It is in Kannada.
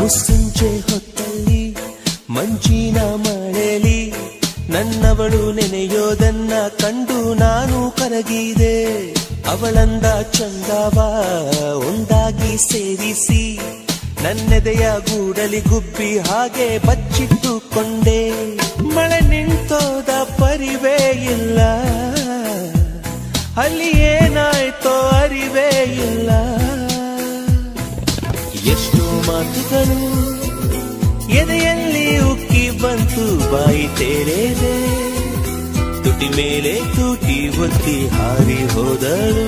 ಮುಸ್ಸಂಜೆ ಹೊತ್ತಲ್ಲಿ ಮಂಜಿನ ಮಳೆಲಿ ನನ್ನವಳು ನೆನೆಯೋದನ್ನ ಕಂಡು ನಾನು ಕರಗಿದೆ. ಅವಳಂದ ಚಂದವ ಒಂದಾಗಿ ಸೇರಿಸಿ ನನ್ನೆದೆಯ ಗೂಡಲಿ ಗುಬ್ಬಿ ಹಾಗೆ ಬಚ್ಚಿಟ್ಟುಕೊಂಡೆ. ಮಳೆ ನಿಂತೋದ ಪರಿವೇ ಇಲ್ಲ, ಅಲ್ಲಿ ಏನಾಯ್ತೋ ಅರಿವೇ ಇಲ್ಲ. ಎಷ್ಟು ಮಾತುಗಳು ಎದೆಯಲ್ಲಿ ಉಕ್ಕಿ ಬಂತು, ಬಾಯಿ ತೆರೆದೆ ತುಟಿ ಮೇಲೆ ತುಟಿ ಒತ್ತಿ ಹಾರಿ ಹೋದಳು.